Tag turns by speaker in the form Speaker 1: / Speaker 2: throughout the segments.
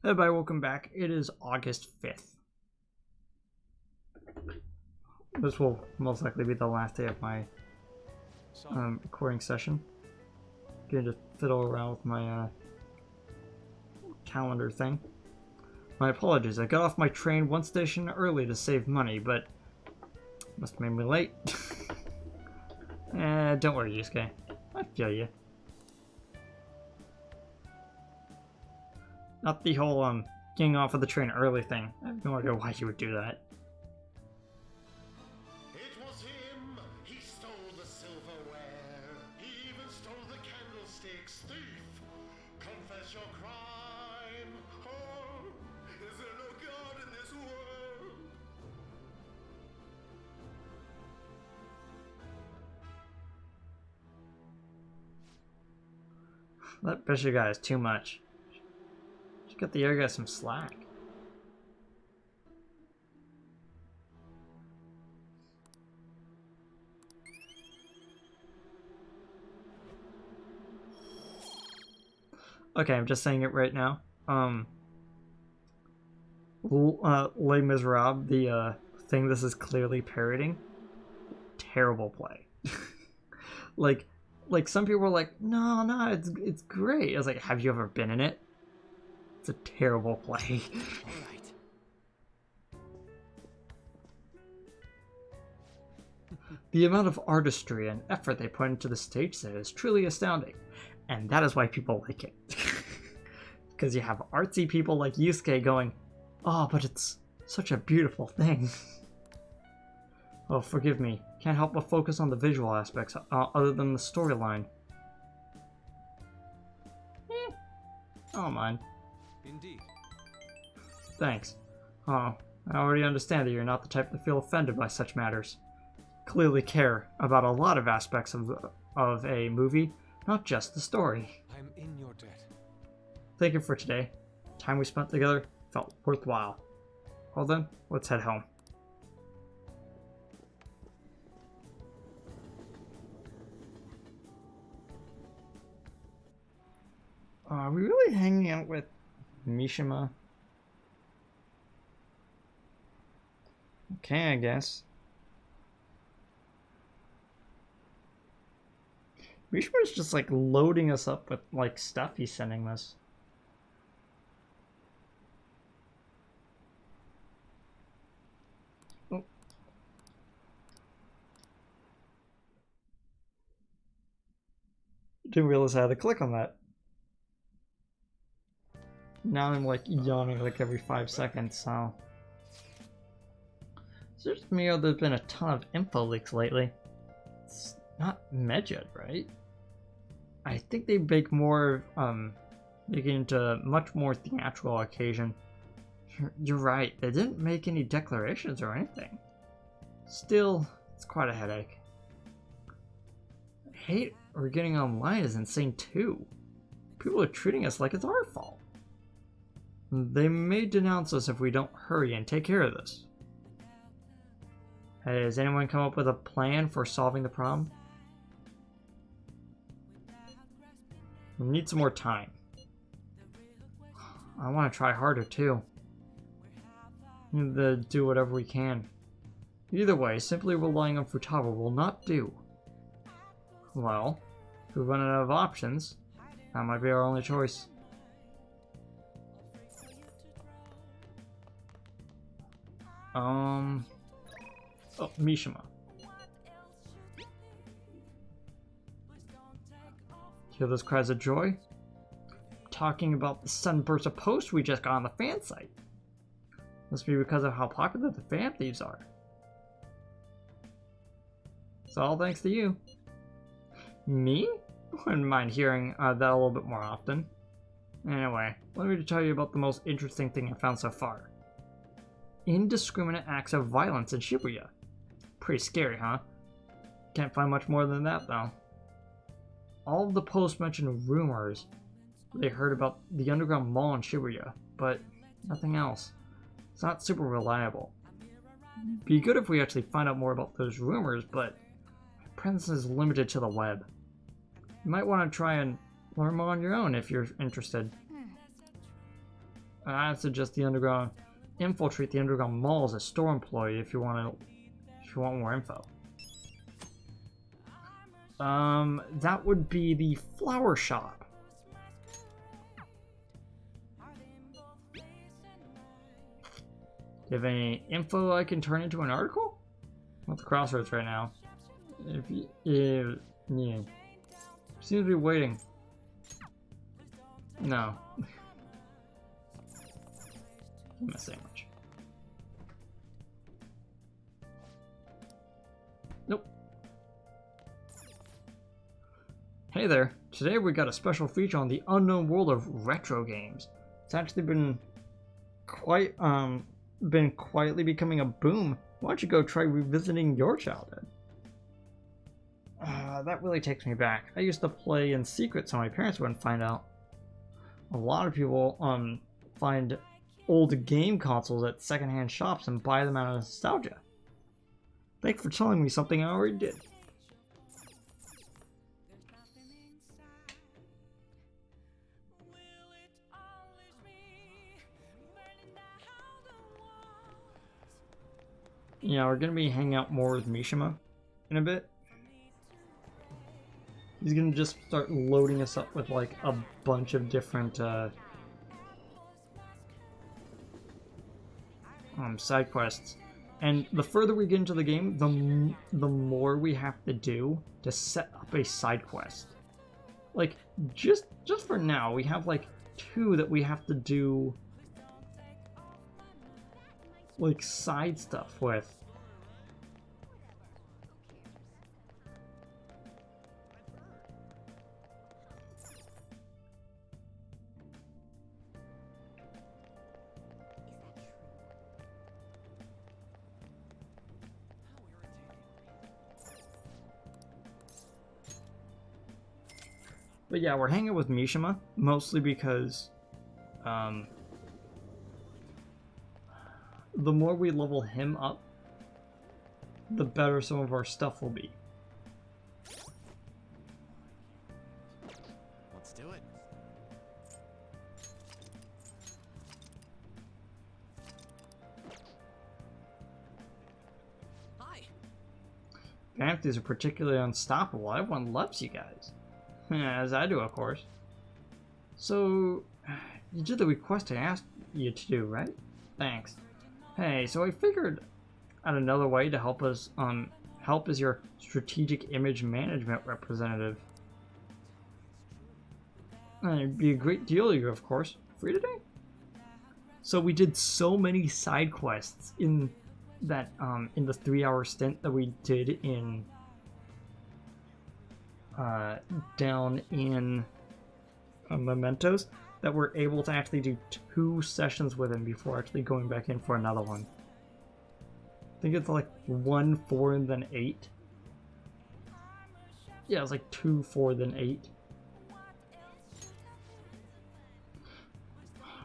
Speaker 1: Everybody, welcome back. It is August 5th. This will most likely be the last day of my recording session. Gonna just fiddle around with my calendar thing. My apologies, I got off my train one station early to save money, but must have made me late. Don't worry, Yusuke. I feel you. Not the whole, getting off of the train early thing. I have no idea why he would do that.
Speaker 2: It was him. He stole the silverware. He even stole the candlesticks. Thief, confess your crime. Oh, is there no God in this world?
Speaker 1: That bishop guy is too much. Got the air guy some slack. Okay, I'm just saying it right now. Les Miserables, the thing this is clearly parroting. Terrible play. like some people were like, no, it's great. I was like, have you ever been in it? It's a terrible play.
Speaker 3: Alright.
Speaker 1: The amount of artistry and effort they put into the stage set is truly astounding, and that is why people like it. Because you have artsy people like Yusuke going, oh, but it's such a beautiful thing. Oh, forgive me. Can't help but focus on the visual aspects other than the storyline. I don't mind.
Speaker 3: Indeed.
Speaker 1: Thanks. Oh, I already understand that you're not the type to feel offended by such matters. Clearly care about a lot of aspects of a movie, not just the story.
Speaker 3: I'm in your debt.
Speaker 1: Thank you for today. Time we spent together felt worthwhile. Well then, let's head home. Are we really hanging out with Mishima? Okay, I guess. Mishima's just like loading us up with like stuff he's sending us. Oh. Didn't realize I had to click on that. Now I'm like yawning like every 5 seconds, so. It's just me or there's been a ton of info leaks lately. It's not Medjed, right? I think they make more, make it into much more theatrical occasion. You're right, they didn't make any declarations or anything. Still, it's quite a headache. Hate we're getting online is insane too. People are treating us like it's our fault. They may denounce us if we don't hurry and take care of this. Has anyone come up with a plan for solving the problem? We need some more time. I want to try harder too. We need to do whatever we can. Either way, simply relying on Futaba will not do. Well, if we run out of options, that might be our only choice. Oh, Mishima. Hear those cries of joy? Talking about the sunburst of posts we just got on the fan site. Must be because of how popular the fan thieves are. It's all thanks to you. Me? Wouldn't mind hearing that a little bit more often. Anyway, let me tell you about the most interesting thing I found so far. Indiscriminate acts of violence in Shibuya. Pretty scary, huh? Can't find much more than that, though. All of the posts mention rumors they heard about the underground mall in Shibuya, but nothing else. It's not super reliable. Be good if we actually find out more about those rumors, but my presence is limited to the web. You might want to try and learn more on your own if you're interested. I suggest the underground infiltrate the underground mall as a store employee if you want more info. That would be the flower shop. Do you have any info I can turn into an article? I'm at the crossroads right now. Yeah. Seems to be waiting. No. Give me a sandwich. Nope. Hey there. Today we got a special feature on the unknown world of retro games. It's actually been quietly becoming a boom. Why don't you go try revisiting your childhood? That really takes me back. I used to play in secret so my parents wouldn't find out. A lot of people find old game consoles at secondhand shops and buy them out of nostalgia. Thanks for telling me something I already did. Yeah, we're gonna be hanging out more with Mishima in a bit. He's gonna just start loading us up with like a bunch of different side quests. And the further we get into the game, the more we have to do to set up a side quest. Like just for now, we have like 2 that we have to do like side stuff with. But yeah, we're hanging with Mishima, mostly because the more we level him up, the better some of our stuff will be.
Speaker 3: Let's do it. Hi.
Speaker 1: Panthers are particularly unstoppable. Everyone loves you guys. As I do, of course. So, you did the request I asked you to do, right? Thanks. Hey, so I figured out another way to help us, help as your strategic image management representative. It'd be a great deal to you, of course. Free today? So we did so many side quests in that, in the 3-hour stint that we did in down in Mementos, that we're able to actually do 2 sessions with him before actually going back in for another one. I think it's like 1, 4, and then 8. Yeah, it's like 2, 4, then 8.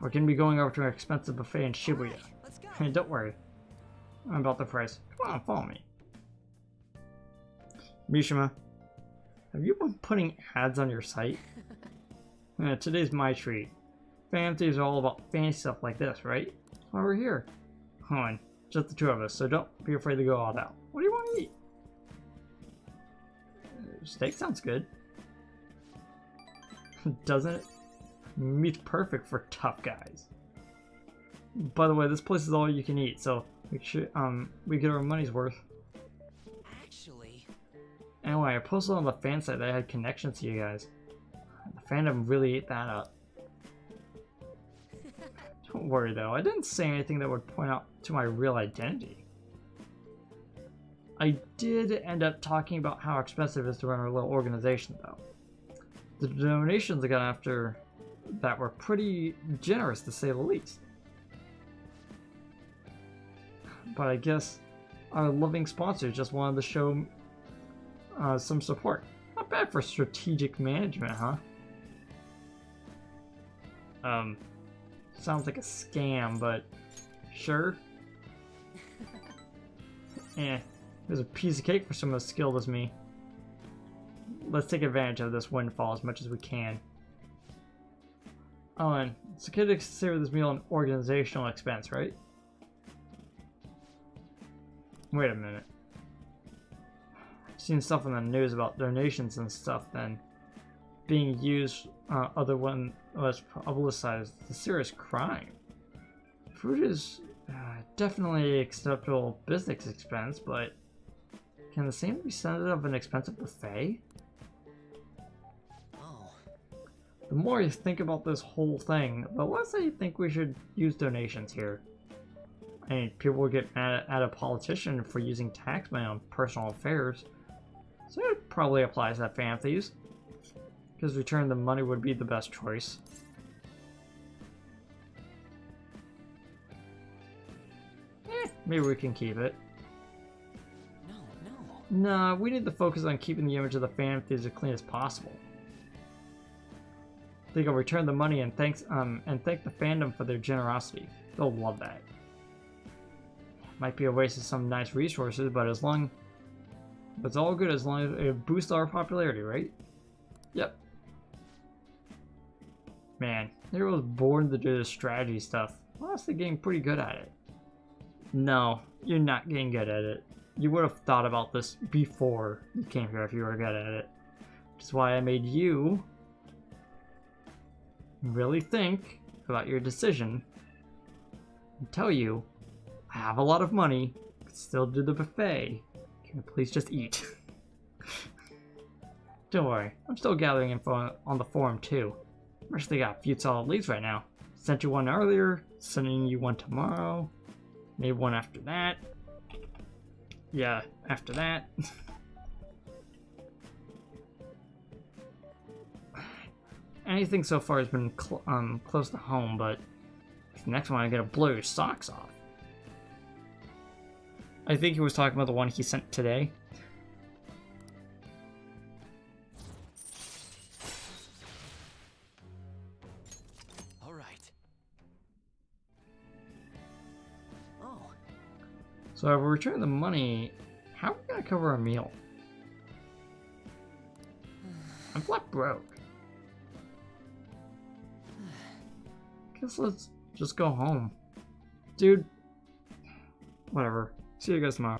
Speaker 1: We're gonna be going over to an expensive buffet in Shibuya. Hey, don't worry. I'm about the price. Come on, follow me. Mishima, have you been putting ads on your site? Today's my treat. Fantasies are all about fancy stuff like this, right? That's why we're here. Come on, just the 2 of us, so don't be afraid to go all out. What do you want to eat? Steak sounds good. Doesn't it? Meat's perfect for tough guys. By the way, this place is all you can eat, so make sure we get our money's worth.
Speaker 3: Actually,
Speaker 1: anyway, I posted on the fan site that I had connections to you guys. The fandom really ate that up. Don't worry though, I didn't say anything that would point out to my real identity. I did end up talking about how expensive it is to run our little organization though. The donations I got after that were pretty generous to say the least. But I guess our loving sponsors just wanted to show some support. Not bad for strategic management, huh? Sounds like a scam, but sure. There's a piece of cake for someone as skilled as me. Let's take advantage of this windfall as much as we can. Oh, and it's okay to consider this meal an organizational expense, right? Wait a minute. I've seen stuff in the news about donations and stuff then being used other one was publicized as a serious crime. Food is definitely an acceptable business expense, but can the same be said of an expensive buffet?
Speaker 3: Oh.
Speaker 1: The more you think about this whole thing, the less I think we should use donations here. I mean, people would get mad at a politician for using tax money on personal affairs, so it probably applies to fan thieves. Because returning the money would be the best choice. Maybe we can keep it.
Speaker 3: No.
Speaker 1: Nah, we need to focus on keeping the image of the fan thieves as clean as possible. I think I'll return the money and thank the fandom for their generosity. They'll love that. Might be a waste of some nice resources, but it's all good as long as it boosts our popularity, right? Yep. Man, they was born to do this strategy stuff. Honestly, getting pretty good at it. No, you're not getting good at it. You would have thought about this before you came here if you were good at it. Which is why I made you really think about your decision and tell you I have a lot of money, can still do the buffet. Can you please just eat? Don't worry, I'm still gathering info on the forum too. I'm actually got a few solid leads right now. Sent you one earlier, sending you one tomorrow, maybe one after that. Yeah, after that. Anything so far has been close to home, but the next one I'm gonna blow your socks off. I think he was talking about the one he sent today.
Speaker 3: All right. Oh.
Speaker 1: So if we return the money, how are we gonna cover a meal? I'm flat broke. Guess let's just go home. Dude, whatever. See you guys tomorrow.